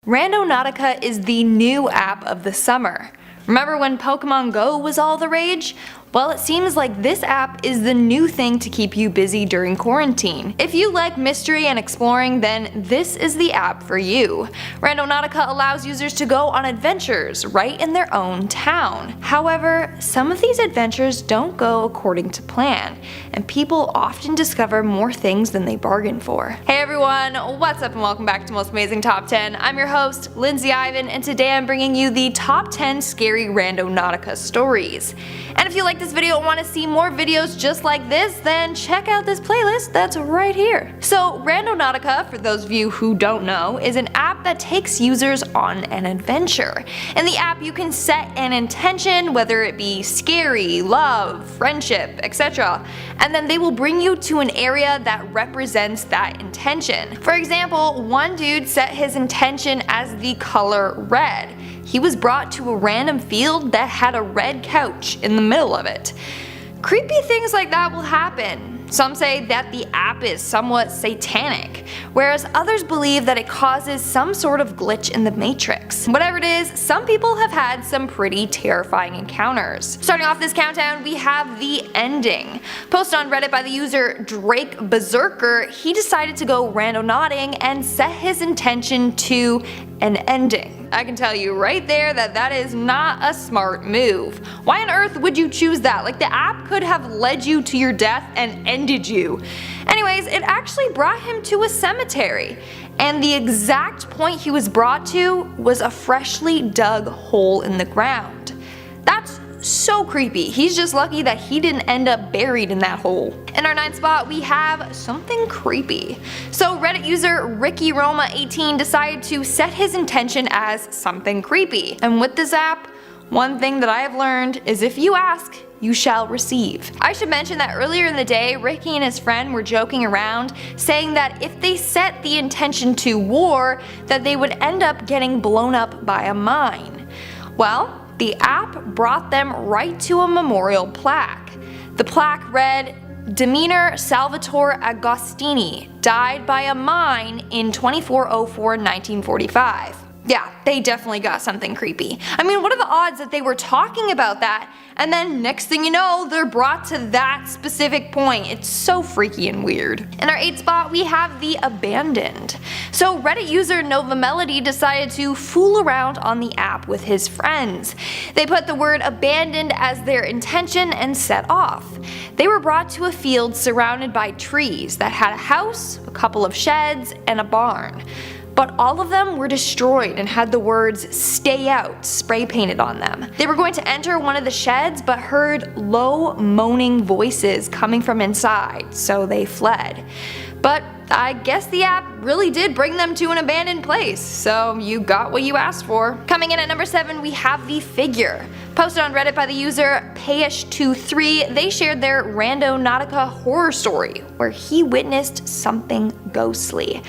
Randonautica is the new app of the summer. Remember when Pokemon Go was all the rage? Well, it seems like this app is the new thing to keep you busy during quarantine. If you like mystery and exploring, then this is the app for you. Randonautica allows users to go on adventures right in their own town. However, some of these adventures don't go according to plan, and people often discover more things than they bargained for. Hey everyone, what's up and welcome back to Most Amazing Top 10. I'm your host, Lindsay Ivan, and today I'm bringing you the top 10 scary Randonautica stories. And if you like this video and want to see more videos just like this, then check out this playlist that's right here. So Randonautica, for those of you who don't know, is an app that takes users on an adventure. In the app you can set an intention, whether it be scary, love, friendship, etc. And then they will bring you to an area that represents that intention. For example, one dude set his intention as the color red. He was brought to a random field that had a red couch in the middle of it. Creepy things like that will happen. Some say that the app is somewhat satanic, whereas others believe that it causes some sort of glitch in the matrix. Whatever it is, some people have had some pretty terrifying encounters. Starting off this countdown, we have the ending. Posted on Reddit by the user Drake Berserker, he decided to go randonauting and set his intention to an ending. I can tell you right there that that is not a smart move. Why on earth would you choose that? Like, the app could have led you to your death and ended you. Anyways, it actually brought him to a cemetery, and the exact point he was brought to was a freshly dug hole in the ground. That's so creepy. He's just lucky that he didn't end up buried in that hole. In our 9th spot, we have something creepy. So Reddit user RickyRoma18 decided to set his intention as something creepy. And with this app, one thing that I have learned is if you ask, you shall receive. I should mention that earlier in the day, Ricky and his friend were joking around, saying that if they set the intention to war, that they would end up getting blown up by a mine. Well, the app brought them right to a memorial plaque. The plaque read, "Demeanor Salvatore Agostini died by a mine in 2404-1945. Yeah, they definitely got something creepy. I mean, what are the odds that they were talking about that, and then next thing you know, they're brought to that specific point? It's so freaky and weird. In our 8th spot, we have the abandoned. So Reddit user Nova Melody decided to fool around on the app with his friends. They put the word abandoned as their intention and set off. They were brought to a field surrounded by trees that had a house, a couple of sheds, and a barn. But all of them were destroyed and had the words "Stay Out" spray painted on them. They were going to enter one of the sheds but heard low moaning voices coming from inside, so they fled. But I guess the app really did bring them to an abandoned place, so you got what you asked for. Coming in at number 7, we have the figure. Posted on Reddit by the user Payish23, they shared their Randonautica horror story, where he witnessed something ghostly.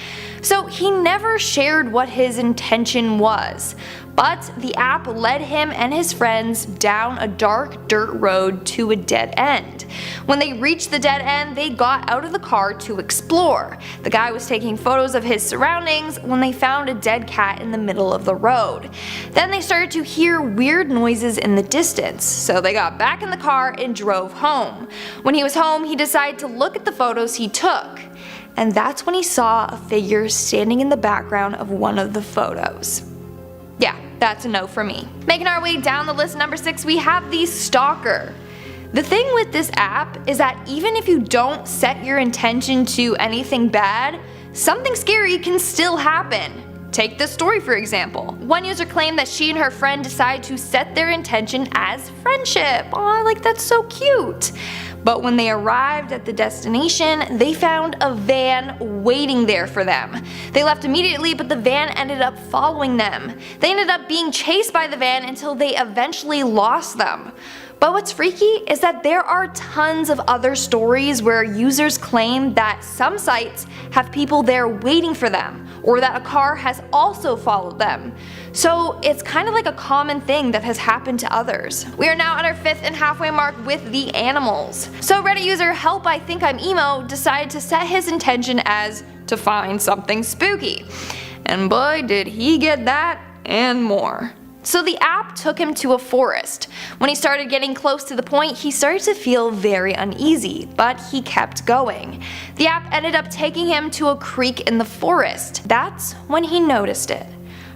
So he never shared what his intention was, but the app led him and his friends down a dark dirt road to a dead end. When they reached the dead end, they got out of the car to explore. The guy was taking photos of his surroundings when they found a dead cat in the middle of the road. Then they started to hear weird noises in the distance, so they got back in the car and drove home. When he was home, he decided to look at the photos he took. And that's when he saw a figure standing in the background of one of the photos. Yeah, that's a no for me. Making our way down the list, number 6, we have the STALKER. The thing with this app is that even if you don't set your intention to anything bad, something scary can still happen. Take this story for example. One user claimed that she and her friend decided to set their intention as friendship. Aw, like that's so cute. But when they arrived at the destination, they found a van waiting there for them. They left immediately, but the van ended up following them. They ended up being chased by the van until they eventually lost them. But what's freaky is that there are tons of other stories where users claim that some sites have people there waiting for them, or that a car has also followed them. So it's kind of like a common thing that has happened to others. We are now at our 5th and halfway mark with the animals. So Reddit user Help I Think I'm Emo decided to set his intention as to find something spooky. And boy, did he get that and more. So the app took him to a forest. When he started getting close to the point, he started to feel very uneasy, but he kept going. The app ended up taking him to a creek in the forest. That's when he noticed it.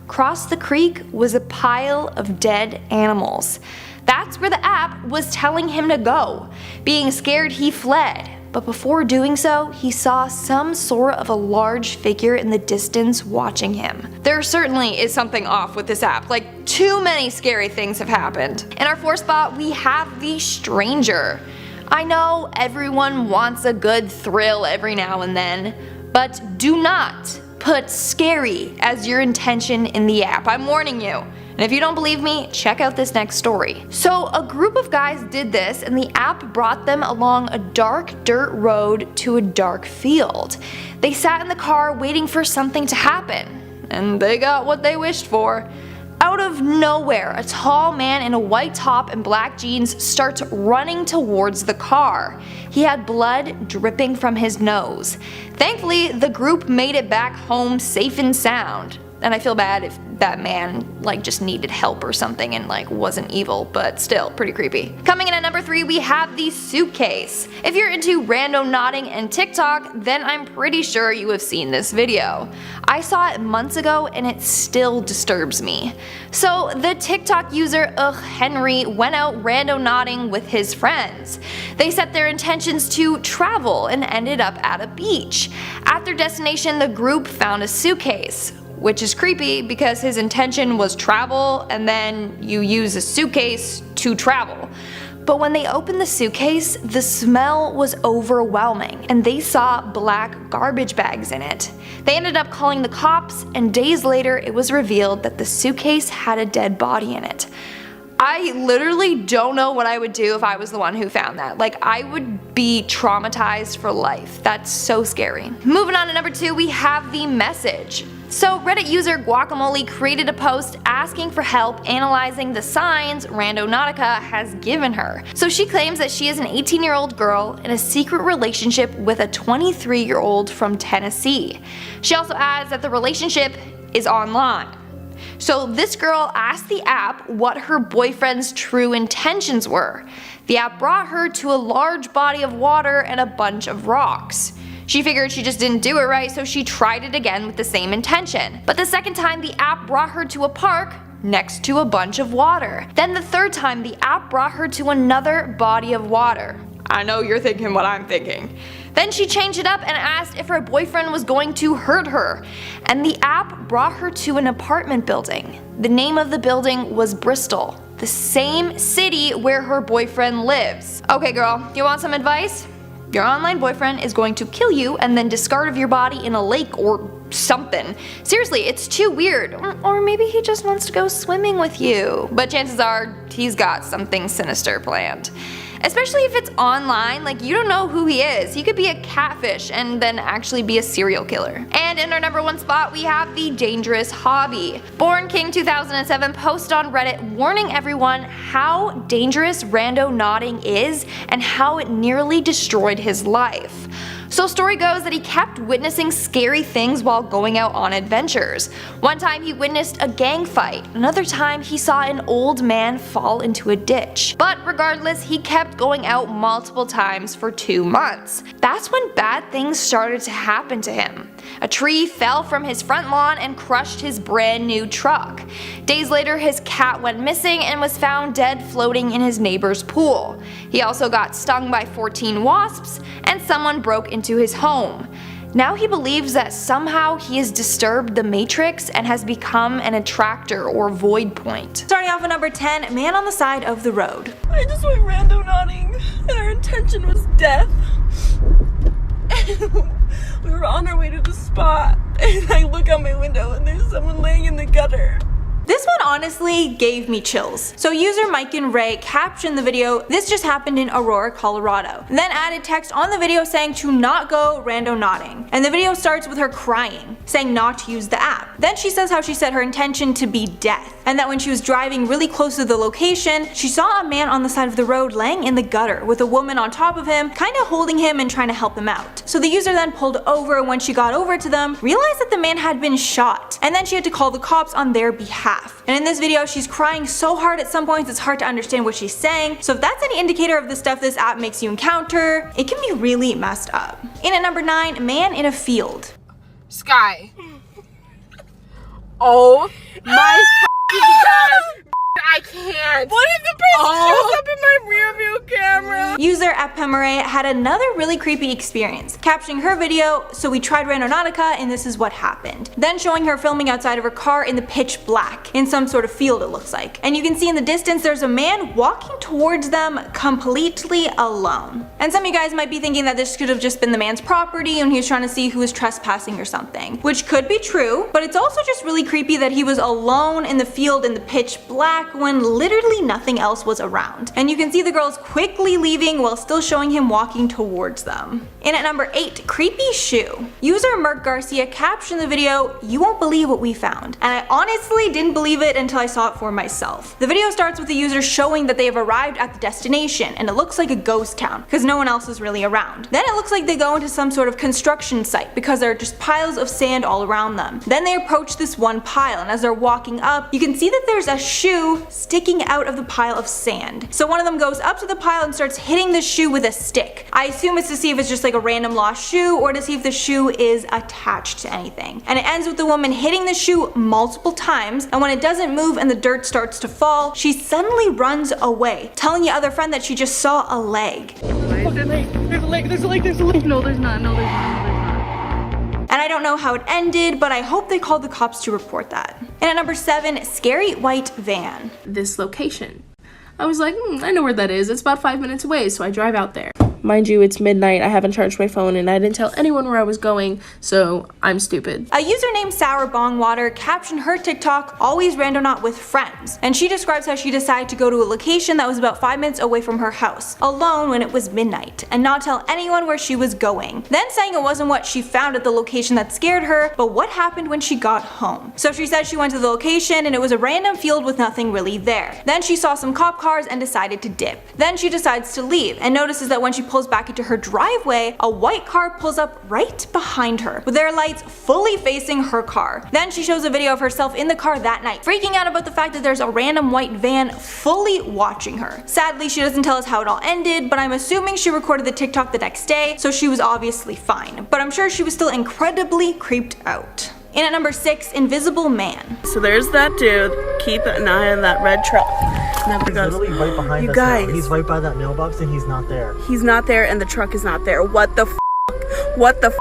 Across the creek was a pile of dead animals. That's where the app was telling him to go. Being scared, he fled. But before doing so, he saw some sort of a large figure in the distance watching him. There certainly is something off with this app, like too many scary things have happened. In our fourth spot, we have the stranger. I know everyone wants a good thrill every now and then, but do not put scary as your intention in the app. I'm warning you. And if you don't believe me, check out this next story. So a group of guys did this, and the app brought them along a dark dirt road to a dark field. They sat in the car waiting for something to happen, and they got what they wished for. Out of nowhere, a tall man in a white top and black jeans starts running towards the car. He had blood dripping from his nose. Thankfully, the group made it back home safe and sound. And I feel bad if that man just needed help or something and wasn't evil, but still pretty creepy. Coming in at number 3, we have the suitcase. If you're into randonauting and TikTok, then I'm pretty sure you have seen this video. I saw it months ago and it still disturbs me. So the TikTok user Henry went out randonauting with his friends. They set their intentions to travel and ended up at a beach. At their destination, the group found a suitcase. Which is creepy because his intention was travel and then you use a suitcase to travel. But when they opened the suitcase, the smell was overwhelming and they saw black garbage bags in it. They ended up calling the cops, and days later it was revealed that the suitcase had a dead body in it. I literally don't know what I would do if I was the one who found that. I would be traumatized for life. That's so scary. Moving on to number 2, we have the message. So Reddit user Guacamole created a post asking for help analyzing the signs Randonautica has given her. So she claims that she is an 18-year-old girl in a secret relationship with a 23-year-old from Tennessee. She also adds that the relationship is online. So this girl asked the app what her boyfriend's true intentions were. The app brought her to a large body of water and a bunch of rocks. She figured she just didn't do it right, so she tried it again with the same intention. But the second time, the app brought her to a park next to a bunch of water. Then the third time, the app brought her to another body of water. I know you're thinking what I'm thinking. Then she changed it up and asked if her boyfriend was going to hurt her. And the app brought her to an apartment building. The name of the building was Bristol, the same city where her boyfriend lives. Okay girl, you want some advice? Your online boyfriend is going to kill you and then discard of your body in a lake or something. Seriously, it's too weird. Or maybe he just wants to go swimming with you. But chances are he's got something sinister planned. Especially if it's online, you don't know who he is. He could be a catfish and then actually be a serial killer. And in our number 1 spot, we have the dangerous hobby. Born King 2007 posted on Reddit warning everyone how dangerous randonauting is and how it nearly destroyed his life. So story goes that he kept witnessing scary things while going out on adventures. One time he witnessed a gang fight, another time he saw an old man fall into a ditch. But regardless, he kept going out multiple times for 2 months. That's when bad things started to happen to him. A tree fell from his front lawn and crushed his brand new truck. Days later, his cat went missing and was found dead floating in his neighbor's pool. He also got stung by 14 wasps, and someone broke into his home. Now he believes that somehow he has disturbed the matrix and has become an attractor or void point. Starting off at number 10, man on the side of the road. I just went randonauting and our intention was death. We were on our way to the spot and I look out my window and there's someone laying in the gutter. This one honestly gave me chills. So user Mike and Ray captioned the video, "This just happened in Aurora, Colorado." And then added text on the video saying to not go randonauting. And the video starts with her crying, saying not to use the app. Then she says how she set her intention to be death, and that when she was driving really close to the location, she saw a man on the side of the road laying in the gutter with a woman on top of him, kinda holding him and trying to help him out. So the user then pulled over, and when she got over to them, realized that the man had been shot, and then she had to call the cops on their behalf. And in this video, she's crying so hard at some points it's hard to understand what she's saying. So if that's any indicator of the stuff this app makes you encounter, it can be really messed up. In at number 9, man in a field. Sky. Oh my god. I can't. What if the person shows up in my rear view camera? User Ephemeray had another really creepy experience, captioning her video, "So we tried Randonautica and this is what happened." Then showing her filming outside of her car in the pitch black, in some sort of field it looks like. And you can see in the distance there's a man walking towards them completely alone. And some of you guys might be thinking that this could have just been the man's property and he was trying to see who was trespassing or something, which could be true, but it's also just really creepy that he was alone in the field in the pitch black when literally nothing else was around. And you can see the girls quickly leaving while still showing him walking towards them. In at number 8, creepy shoe. User Merc Garcia captioned the video, "You won't believe what we found." And I honestly didn't believe it until I saw it for myself. The video starts with the user showing that they have arrived at the destination, and it looks like a ghost town because no one else is really around. Then it looks like they go into some sort of construction site because there are just piles of sand all around them. Then they approach this one pile, and as they're walking up, you can see that there's a shoe sticking out of the pile of sand. So one of them goes up to the pile and starts hitting the shoe with a stick. I assume it's to see if it's just like a random lost shoe or to see if the shoe is attached to anything. And it ends with the woman hitting the shoe multiple times, and when it doesn't move and the dirt starts to fall, she suddenly runs away, telling the other friend that she just saw a leg. There's a leg, there's a leg, there's a leg. No, there's not, no, there's not. And I don't know how it ended, but I hope they called the cops to report that. And at number 7, scary white van. This location. I was like, I know where that is. It's about 5 minutes away, so I drive out there. Mind you, it's midnight, I haven't charged my phone, and I didn't tell anyone where I was going, so I'm stupid. A user named Sour Bong Water captioned her TikTok, "Always randonaut with friends," and she describes how she decided to go to a location that was about 5 minutes away from her house, alone when it was midnight, and not tell anyone where she was going. Then saying it wasn't what she found at the location that scared her, but what happened when she got home. So she said she went to the location and it was a random field with nothing really there. Then she saw some cop cars and decided to dip. Then she decides to leave and notices that when she pulls back into her driveway, a white car pulls up right behind her, with their lights fully facing her car. Then she shows a video of herself in the car that night, freaking out about the fact that there's a random white van fully watching her. Sadly, she doesn't tell us how it all ended, but I'm assuming she recorded the TikTok the next day, so she was obviously fine. But I'm sure she was still incredibly creeped out. In at number 6, invisible man. So there's that dude. Keep an eye on that red truck. Never He's goes. literally right behind You us guys. now. He's right by that mailbox and he's not there. He's not there and the truck is not there. What the f? What the f?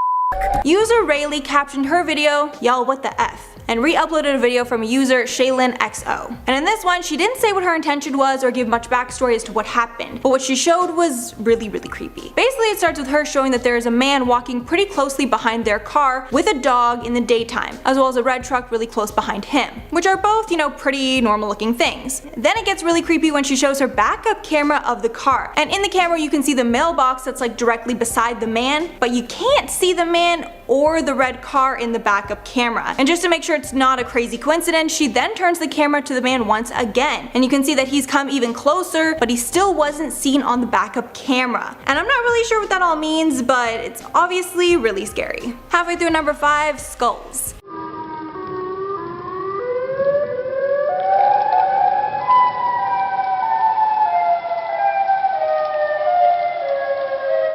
User Rayleigh captioned her video, "Y'all what the F," and re-uploaded a video from a user Shaylin XO. And in this one, she didn't say what her intention was or give much backstory as to what happened, but what she showed was really creepy. Basically, it starts with her showing that there is a man walking pretty closely behind their car with a dog in the daytime, as well as a red truck really close behind him, which are both, pretty normal looking things. Then it gets really creepy when she shows her backup camera of the car, and in the camera you can see the mailbox that's like directly beside the man, but you can't see the man or the red car in the backup camera. And just to make sure it's not a crazy coincidence, she then turns the camera to the man once again, and you can see that he's come even closer, but he still wasn't seen on the backup camera. And I'm not really sure what that all means, but it's obviously really scary. Halfway through number 5, skulls.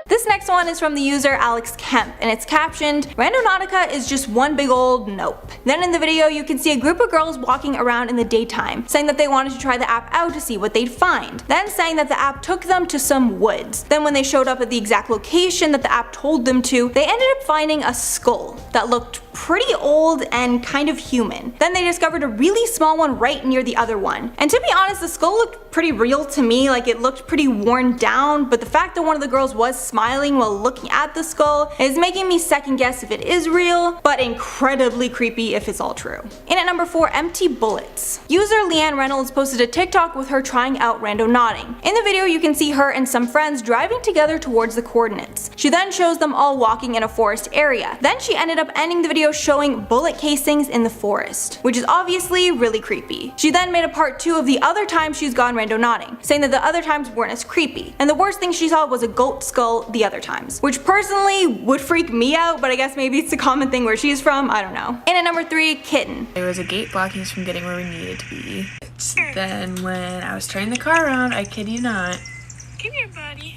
This next one is from the user Alex Kemp, and it's captioned, "Randonautica is just one big old nope." Then in the video you can see a group of girls walking around in the daytime, saying that they wanted to try the app out to see what they'd find. Then saying that the app took them to some woods. Then when they showed up at the exact location that the app told them to, they ended up finding a skull that looked pretty old and kind of human. Then they discovered a really small one right near the other one. And to be honest, the skull looked pretty real to me, like it looked pretty worn down, but the fact that one of the girls was smiling while looking at the skull is making me second guess if it is real, but incredibly creepy if it's all true. In at number 4, empty bullets. User Leanne Reynolds posted a TikTok with her trying out randonauting. In the video you can see her and some friends driving together towards the coordinates. She then shows them all walking in a forest area. Then she ended up ending the video showing bullet casings in the forest, which is obviously really creepy. She then made a part 2 of the other times she's gone randonauting, saying that the other times weren't as creepy, and the worst thing she saw was a goat skull the other times, which personally would freak me out, but I guess maybe it's a common thing where she's from, I don't know. In at number 3, Kitten. There was a gate blocking us from getting where we needed to be. Then when I was turning the car around, I kid you not, Come here, buddy.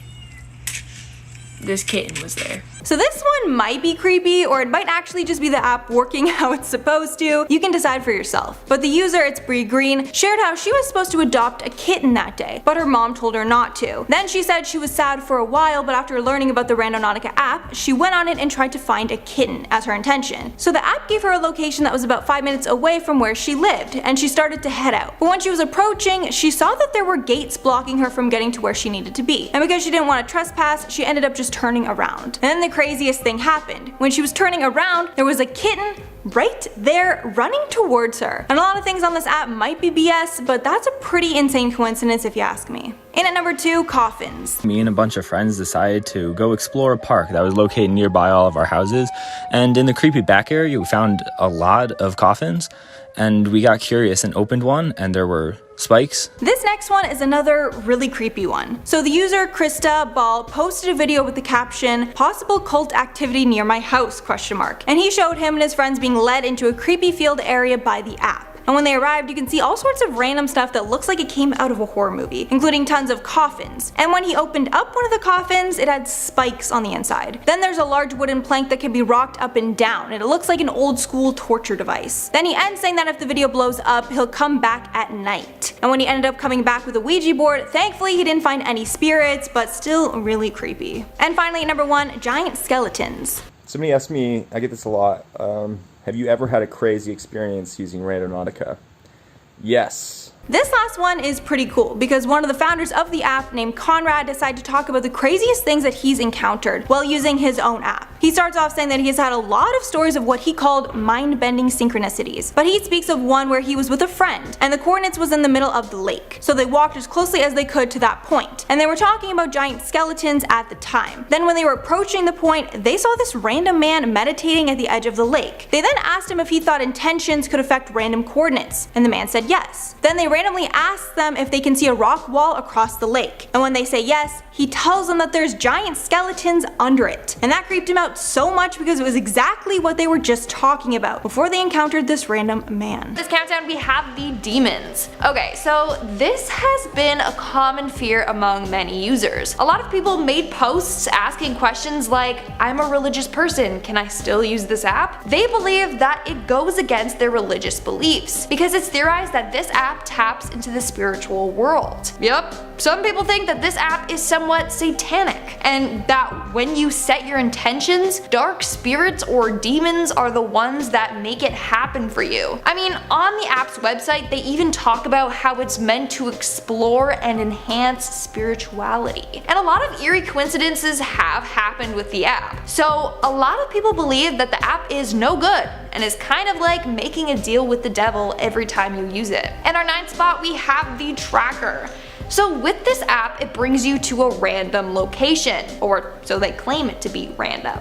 this kitten was there. So this one might be creepy, or it might actually just be the app working how it's supposed to. You can decide for yourself. But the user, it's Bree Green, shared how she was supposed to adopt a kitten that day, but her mom told her not to. Then she said she was sad for a while, but after learning about the Randonautica app, she went on it and tried to find a kitten as her intention. So the app gave her a location that was about 5 minutes away from where she lived, and she started to head out. But when she was approaching, she saw that there were gates blocking her from getting to where she needed to be. And because she didn't want to trespass, she ended up just turning around. And then the craziest thing happened. When she was turning around, there was a kitten right there running towards her. And a lot of things on this app might be BS, but that's a pretty insane coincidence if you ask me. In at number 2, coffins. Me and a bunch of friends decided to go explore a park that was located nearby all of our houses, and in the creepy back area we found a lot of coffins, and we got curious and opened one, and there were spikes. This next one is another really creepy one. So the user Krista Ball posted a video with the caption, "Possible cult activity near my house?" And he showed him and his friends being led into a creepy field area by the app. And when they arrived, you can see all sorts of random stuff that looks like it came out of a horror movie, including tons of coffins. And when he opened up one of the coffins, it had spikes on the inside. Then there's a large wooden plank that can be rocked up and down, and it looks like an old school torture device. Then he ends saying that if the video blows up, he'll come back at night. And when he ended up coming back with a Ouija board, thankfully he didn't find any spirits, but still really creepy. And finally, number 1, giant skeletons. Somebody asked me, I get this a lot, have you ever had a crazy experience using Randonautica? Yes. This last one is pretty cool because one of the founders of the app named Conrad decided to talk about the craziest things that he's encountered while using his own app. He starts off saying that he has had a lot of stories of what he called mind-bending synchronicities, but he speaks of one where he was with a friend and the coordinates was in the middle of the lake. So they walked as closely as they could to that point, and they were talking about giant skeletons at the time. Then when they were approaching the point, they saw this random man meditating at the edge of the lake. They then asked him if he thought intentions could affect random coordinates, and the man said yes. Then they randomly asked them if they can see a rock wall across the lake, and when they say yes, he tells them that there's giant skeletons under it. And that creeped him out so much because it was exactly what they were just talking about before they encountered this random man. This countdown we have the demons. Okay, so this has been a common fear among many users. A lot of people made posts asking questions like, I'm a religious person, can I still use this app? They believe that it goes against their religious beliefs because it's theorized that this app taps into the spiritual world. Yep, some people think that this app is somewhat satanic, and that when you set your intentions, dark spirits or demons are the ones that make it happen for you. I mean, on the app's website, they even talk about how it's meant to explore and enhance spirituality. And a lot of eerie coincidences have happened with the app. So a lot of people believe that the app is no good and is kind of like making a deal with the devil every time you use it. And our 9th spot, we have the tracker. So with this app, it brings you to a random location, or so they claim it to be random.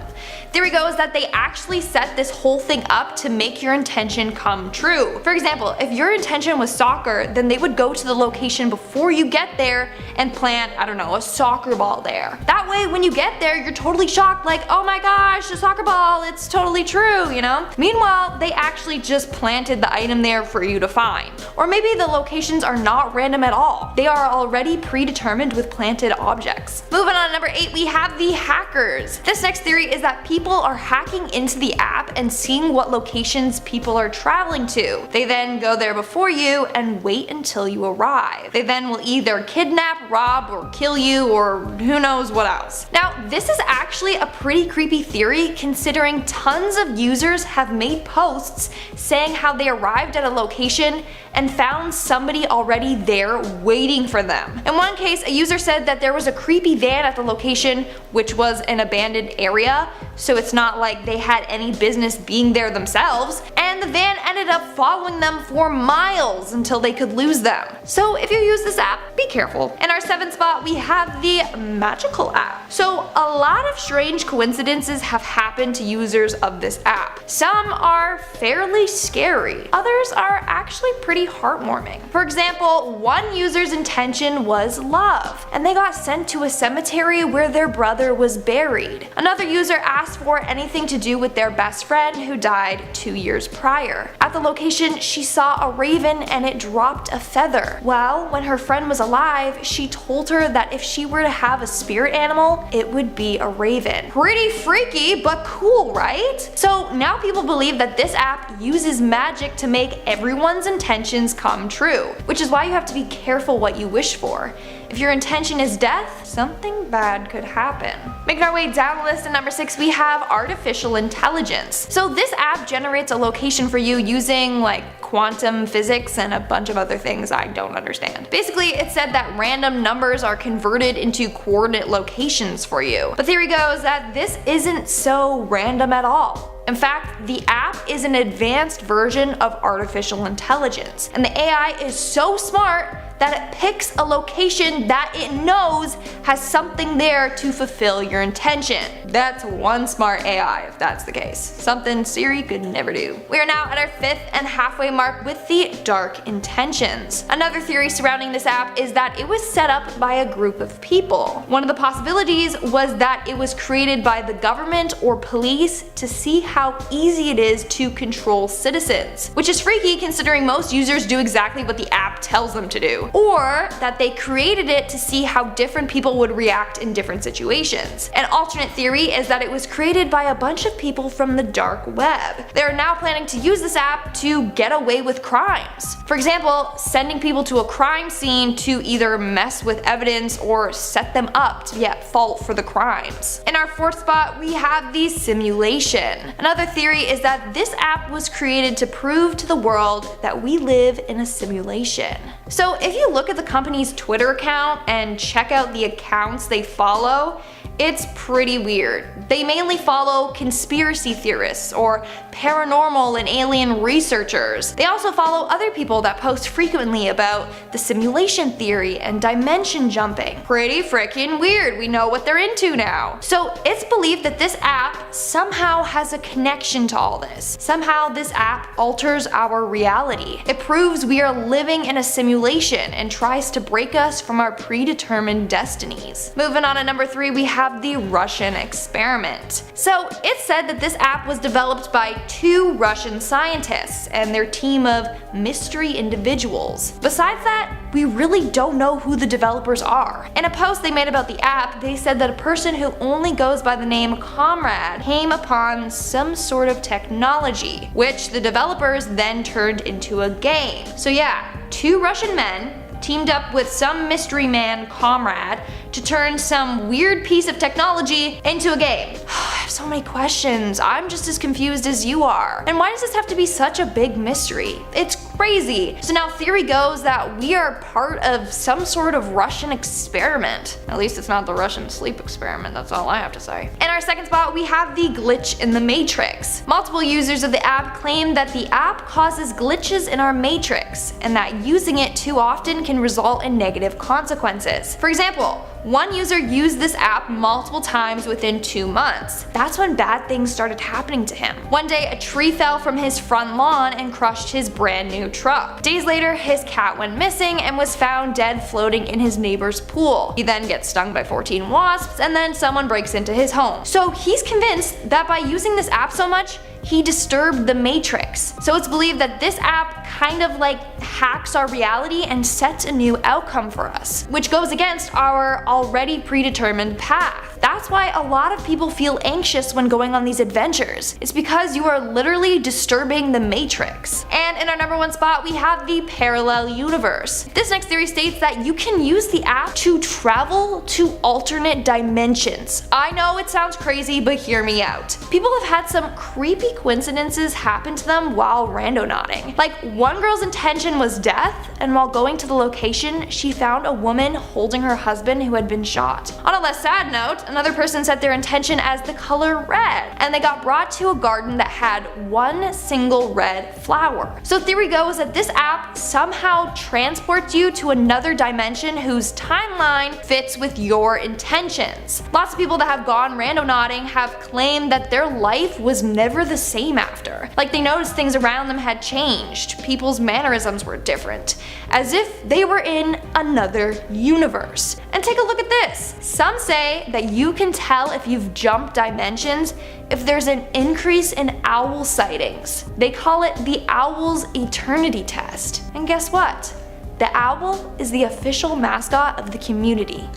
Theory goes that they actually set this whole thing up to make your intention come true. For example, if your intention was soccer, then they would go to the location before you get there and plant, I don't know, a soccer ball there. That way, when you get there, you're totally shocked, like, oh my gosh, a soccer ball, it's totally true, you know? Meanwhile, they actually just planted the item there for you to find. Or maybe the locations are not random at all. They are already predetermined with planted objects. Moving on to number 8, we have the hackers. This next theory is that people are hacking into the app and seeing what locations people are traveling to. They then go there before you and wait until you arrive. They then will either kidnap, rob, or kill you, or who knows what else. Now, this is actually a pretty creepy theory considering tons of users have made posts saying how they arrived at a location and found somebody already there waiting for them. In one case, a user said that there was a creepy van at the location, which was an abandoned area, so it's not like they had any business being there themselves, and the van ended up following them for miles until they could lose them. So if you use this app, be careful. In our 7th spot, we have the magical app. So a lot of strange coincidences have happened to users of this app. Some are fairly scary, others are actually pretty heartwarming. For example, one user's intention was love, and they got sent to a cemetery where their brother was buried. Another user asked for anything to do with their best friend who died 2 years prior. At the location, she saw a raven and it dropped a feather. Well, when her friend was alive, she told her that if she were to have a spirit animal, it would be a raven. Pretty freaky, but cool, right? So now people believe that this app uses magic to make everyone's intentions come true, which is why you have to be careful what you wish for. If your intention is death, something bad could happen. Making our way down the list at number 6, we have artificial intelligence. So this app generates a location for you using like quantum physics and a bunch of other things I don't understand. Basically, it said that random numbers are converted into coordinate locations for you. But theory goes that this isn't so random at all. In fact, the app is an advanced version of artificial intelligence, and the AI is so smart that it picks a location that it knows has something there to fulfill your intention. That's one smart AI if that's the case. Something Siri could never do. We are now at our 5th and halfway mark with the dark intentions. Another theory surrounding this app is that it was set up by a group of people. One of the possibilities was that it was created by the government or police to see how easy it is to control citizens, which is freaky considering most users do exactly what the app tells them to do. Or that they created it to see how different people would react in different situations. An alternate theory is that it was created by a bunch of people from the dark web. They are now planning to use this app to get away with crimes. For example, sending people to a crime scene to either mess with evidence or set them up to be at fault for the crimes. In our 4th spot, we have the simulation. Another theory is that this app was created to prove to the world that we live in a simulation. So if you look at the company's Twitter account and check out the accounts they follow, it's pretty weird. They mainly follow conspiracy theorists or paranormal and alien researchers. They also follow other people that post frequently about the simulation theory and dimension jumping. Pretty freaking weird, we know what they're into now. So it's believed that this app somehow has a connection to all this. Somehow this app alters our reality. It proves we are living in a simulation and tries to break us from our predetermined destinies. Moving on to number 3, we have the Russian experiment. So it's said that this app was developed by 2 Russian scientists and their team of mystery individuals. Besides that, we really don't know who the developers are. In a post they made about the app, they said that a person who only goes by the name Comrade came upon some sort of technology, which the developers then turned into a game. So yeah, 2 Russian men teamed up with some mystery man Comrade to turn some weird piece of technology into a game. I have so many questions. I'm just as confused as you are. And why does this have to be such a big mystery? It's crazy. So now theory goes that we are part of some sort of Russian experiment. At least it's not the Russian sleep experiment, that's all I have to say. In our 2nd spot, we have the glitch in the matrix. Multiple users of the app claim that the app causes glitches in our matrix and that using it too often can result in negative consequences. For example, one user used this app multiple times within 2 months. That's when bad things started happening to him. One day, a tree fell from his front lawn and crushed his brand new truck. Days later, his cat went missing and was found dead floating in his neighbor's pool. He then gets stung by 14 wasps and then someone breaks into his home. So he's convinced that by using this app so much, he disturbed the matrix. So it's believed that this app kind of like hacks our reality and sets a new outcome for us, which goes against our already predetermined path. That's why a lot of people feel anxious when going on these adventures. It's because you are literally disturbing the matrix. And in our number 1 spot, we have the parallel universe. This next theory states that you can use the app to travel to alternate dimensions. I know it sounds crazy, but hear me out. People have had some creepy coincidences happen to them while randonauting. Like, one girl's intention was death, and while going to the location, she found a woman holding her husband who had been shot. On a less sad note, another person set their intention as the color red, and they got brought to a garden that had one single red flower. So theory goes that this app somehow transports you to another dimension whose timeline fits with your intentions. Lots of people that have gone randonauting have claimed that their life was never the same after. Like, they noticed things around them had changed, people's mannerisms were different, as if they were in another universe. And take a look at this. Some say that you can tell if you've jumped dimensions if there's an increase in owl sightings. They call it the owl's eternity test. And guess what? The owl is the official mascot of the community.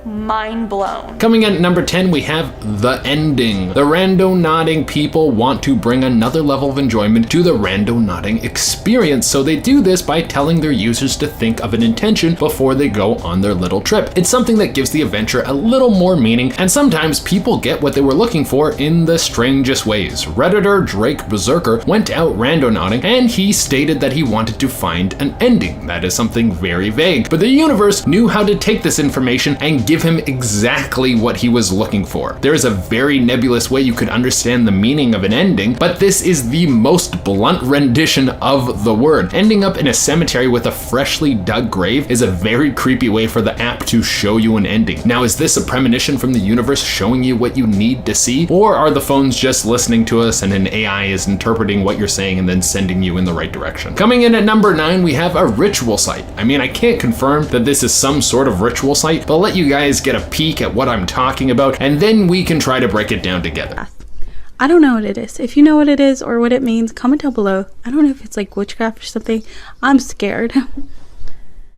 Mind blown. Coming in at number 10, we have the ending. The randonauting people want to bring another level of enjoyment to the randonauting experience, so they do this by telling their users to think of an intention before they go on their little trip. It's something that gives the adventure a little more meaning, and sometimes people get what they were looking for in the strangest ways. Redditor Drake Berserker went out randonauting, and he stated that he wanted to find an ending. That is something very vague, but the universe knew how to take this information and give him exactly what he was looking for. There is a very nebulous way you could understand the meaning of an ending, but this is the most blunt rendition of the word. Ending up in a cemetery with a freshly dug grave is a very creepy way for the app to show you an ending. Now, is this a premonition from the universe showing you what you need to see? Or are the phones just listening to us and an AI is interpreting what you're saying and then sending you in the right direction? Coming in at number 9, we have a ritual site. I mean, I can't confirm that this is some sort of ritual site, but I'll let you guys get a peek at what I'm talking about, and then we can try to break it down together. I don't know what it is. If you know what it is or what it means, comment down below. I don't know if it's like witchcraft or something. I'm scared.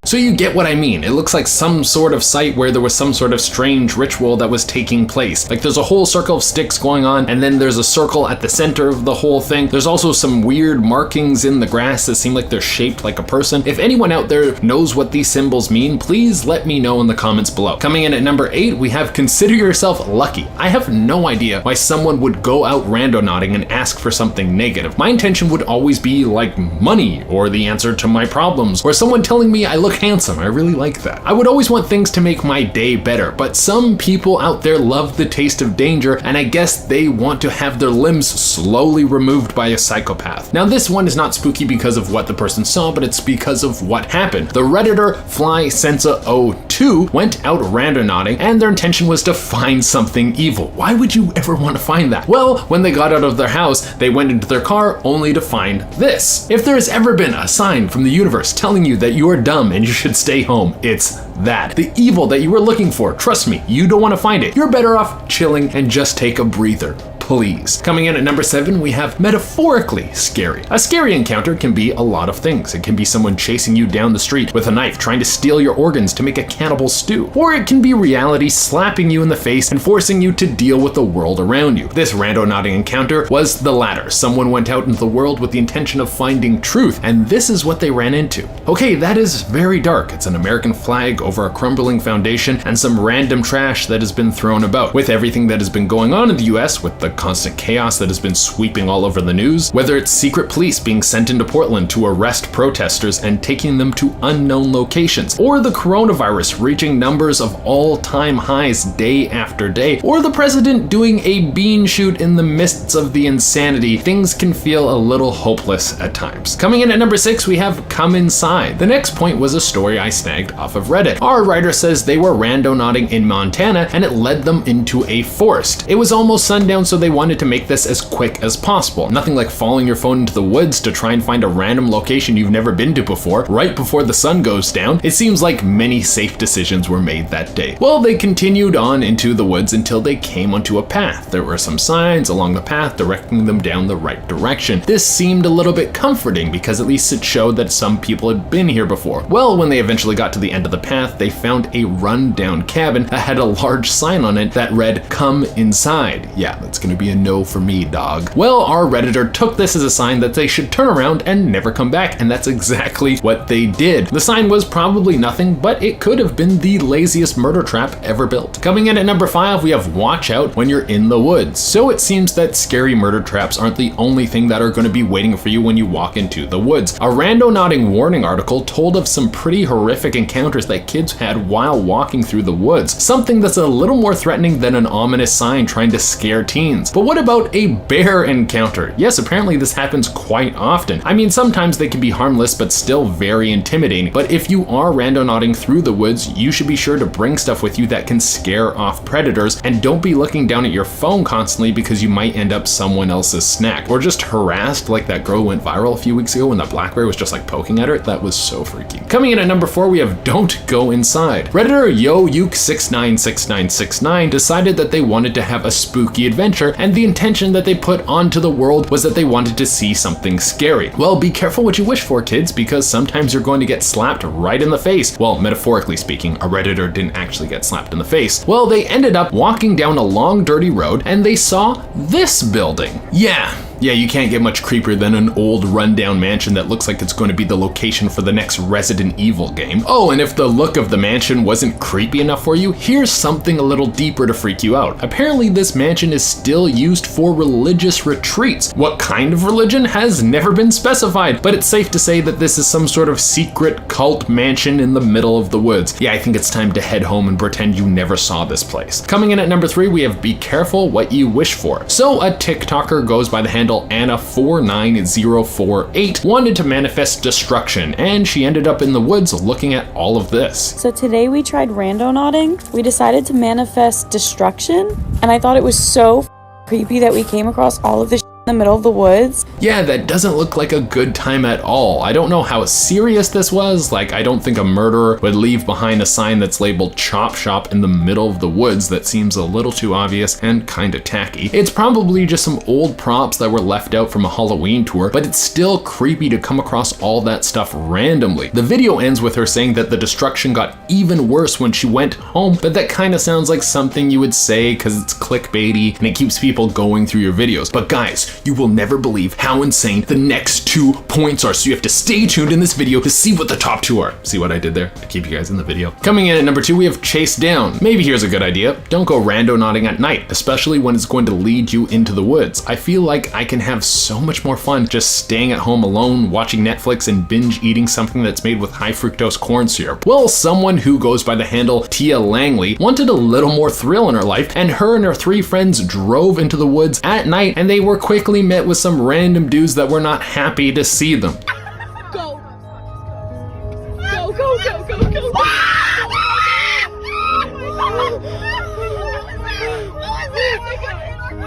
So you get what I mean. It looks like some sort of site where there was some sort of strange ritual that was taking place. Like, there's a whole circle of sticks going on, and then there's a circle at the center of the whole thing. There's also some weird markings in the grass that seem like they're shaped like a person. If anyone out there knows what these symbols mean, please let me know in the comments below. Coming in at number 8, we have consider yourself lucky. I have no idea why someone would go out randonauting and ask for something negative. My intention would always be like money, or the answer to my problems, or someone telling me I look handsome. I really like that. I would always want things to make my day better, but some people out there love the taste of danger, and I guess they want to have their limbs slowly removed by a psychopath. Now, this one is not spooky because of what the person saw, but it's because of what happened. The Redditor FlySensa02 went out randonauting, and their intention was to find something evil. Why would you ever want to find that? Well, when they got out of their house, they went into their car only to find this. If there has ever been a sign from the universe telling you that you are dumb and you should stay home, it's that. The evil that you were looking for. Trust me, you don't want to find it. You're better off chilling and just take a breather. Please. Coming in at number 7, we have metaphorically scary. A scary encounter can be a lot of things. It can be someone chasing you down the street with a knife, trying to steal your organs to make a cannibal stew. Or it can be reality slapping you in the face and forcing you to deal with the world around you. This randonauting encounter was the latter. Someone went out into the world with the intention of finding truth, and this is what they ran into. Okay, that is very dark. It's an American flag over a crumbling foundation and some random trash that has been thrown about. With everything that has been going on in the US, with the constant chaos that has been sweeping all over the news, whether it's secret police being sent into Portland to arrest protesters and taking them to unknown locations, or the coronavirus reaching numbers of all-time highs day after day, or the president doing a bean shoot in the midst of the insanity, things can feel a little hopeless at times. Coming in at number 6, we have Come Inside. The next point was a story I snagged off of Reddit. Our writer says they were randonauting in Montana and it led them into a forest. It was almost sundown, so they they wanted to make this as quick as possible. Nothing like falling your phone into the woods to try and find a random location you've never been to before, right before the sun goes down. It seems like many safe decisions were made that day. Well, they continued on into the woods until they came onto a path. There were some signs along the path directing them down the right direction. This seemed a little bit comforting because at least it showed that some people had been here before. Well, when they eventually got to the end of the path, they found a run-down cabin that had a large sign on it that read, "Come inside." Yeah, that's gonna be a no for me, dog. Well, our Redditor took this as a sign that they should turn around and never come back, and that's exactly what they did. The sign was probably nothing, but it could have been the laziest murder trap ever built. Coming in at number 5, we have watch out when you're in the woods. So it seems that scary murder traps aren't the only thing that are going to be waiting for you when you walk into the woods. A randonauting warning article told of some pretty horrific encounters that kids had while walking through the woods, something that's a little more threatening than an ominous sign trying to scare teens. But what about a bear encounter? Yes, apparently this happens quite often. I mean, sometimes they can be harmless but still very intimidating. But if you are randonauting through the woods, you should be sure to bring stuff with you that can scare off predators, and don't be looking down at your phone constantly because you might end up someone else's snack, or just harassed like that girl went viral a few weeks ago when that black bear was just like poking at her. That was so freaky. Coming in at number 4, we have don't go inside. Redditor YoYuke696969 decided that they wanted to have a spooky adventure, and the intention that they put onto the world was that they wanted to see something scary. Well, be careful what you wish for, kids, because sometimes you're going to get slapped right in the face. Well, metaphorically speaking, a Redditor didn't actually get slapped in the face. Well, they ended up walking down a long, dirty road, and they saw this building. Yeah, you can't get much creepier than an old rundown mansion that looks like it's going to be the location for the next Resident Evil game. Oh, and if the look of the mansion wasn't creepy enough for you, here's something a little deeper to freak you out. Apparently this mansion is still used for religious retreats. What kind of religion has never been specified, but it's safe to say that this is some sort of secret cult mansion in the middle of the woods. Yeah, I think it's time to head home and pretend you never saw this place. Coming in at number 3, we have be careful what you wish for. So a TikToker goes by the handle Anna49048 wanted to manifest destruction, and she ended up in the woods looking at all of this. So today we tried randonauting. We decided to manifest destruction, and I thought it was so creepy that we came across all of this in the middle of the woods. Yeah, that doesn't look like a good time at all. I don't know how serious this was. Like, I don't think a murderer would leave behind a sign that's labeled chop shop in the middle of the woods. That seems a little too obvious and kind of tacky. It's probably just some old props that were left out from a Halloween tour, but it's still creepy to come across all that stuff randomly. The video ends with her saying that the destruction got even worse when she went home, but that kind of sounds like something you would say because it's clickbaity and it keeps people going through your videos. But guys, you will never believe how insane the next 2 points are, so you have to stay tuned in this video to see what the top 2 are. See what I did there? To keep you guys in the video. Coming in at number 2, we have chase down. Maybe here's a good idea. Don't go randonauting at night, especially when it's going to lead you into the woods. I feel like I can have so much more fun just staying at home alone, watching Netflix and binge eating something that's made with high fructose corn syrup. Well, someone who goes by the handle Tia Langley wanted a little more thrill in her life, and her 3 friends drove into the woods at night, and they were quickly met with some random dudes that were not happy to see them. Go. Go, go, go, go, go.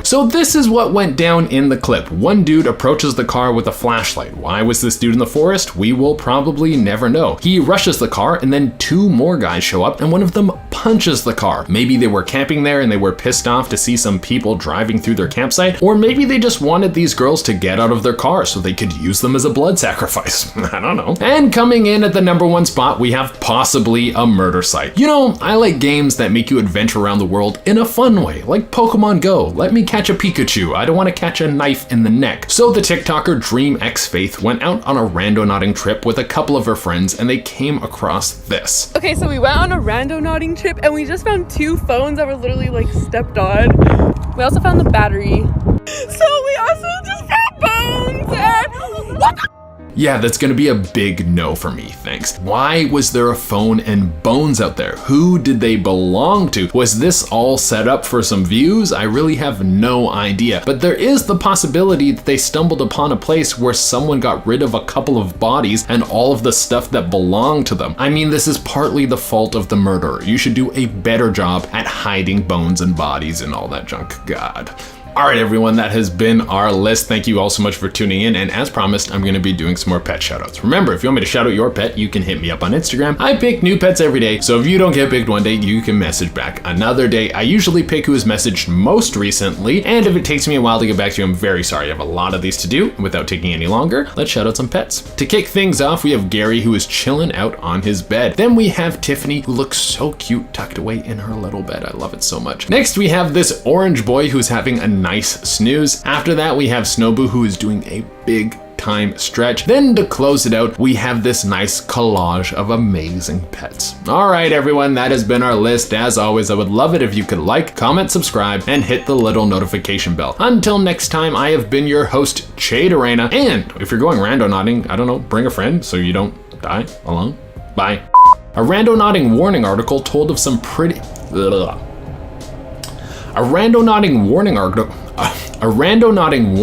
So this is what went down in the clip. One dude approaches the car with a flashlight. Why was this dude in the forest? We will probably never know. He rushes the car, and then 2 more guys show up, and one of them punches the car. Maybe they were camping there and they were pissed off to see some people driving through their campsite, or maybe they just wanted these girls to get out of their car so they could use them as a blood sacrifice. I don't know. And coming in at the number 1 spot, we have possibly a murder site. You know, I like games that make you adventure around the world in a fun way, like Pokemon Go. Let me catch a Pikachu. I don't want to catch a knife in the neck. So the TikToker Dream X Faith went out on a randonauting trip with a couple of her friends, and they came across this. Okay, so we went on a randonauting trip and we just found 2 phones that were literally like stepped on. We also found the battery. So we also just found bones and what the? Yeah, that's gonna be a big no for me, thanks. Why was there a phone and bones out there? Who did they belong to? Was this all set up for some views? I really have no idea. But there is the possibility that they stumbled upon a place where someone got rid of a couple of bodies and all of the stuff that belonged to them. I mean, this is partly the fault of the murderer. You should do a better job at hiding bones and bodies and all that junk. God. All right, everyone, that has been our list. Thank you all so much for tuning in. And as promised, I'm going to be doing some more pet shoutouts. Remember, if you want me to shout out your pet, you can hit me up on Instagram. I pick new pets every day, so if you don't get picked one day, you can message back another day. I usually pick who has messaged most recently, and if it takes me a while to get back to you, I'm very sorry. I have a lot of these to do. Without taking any longer, let's shout out some pets. To kick things off, we have Gary, who is chilling out on his bed. Then we have Tiffany, who looks so cute tucked away in her little bed. I love it so much. Next, we have this orange boy who's having a nice snooze. After that, we have Snowboo, who is doing a big time stretch. Then to close it out, we have this nice collage of amazing pets. All right, everyone, that has been our list. As always, I would love it if you could like, comment, subscribe, and hit the little notification bell. Until next time, I have been your host, Arena, and if you're going randonauting, I don't know, bring a friend so you don't die alone. Bye. A randonauting warning article told of some pretty... A randonauting warning article... A randonauting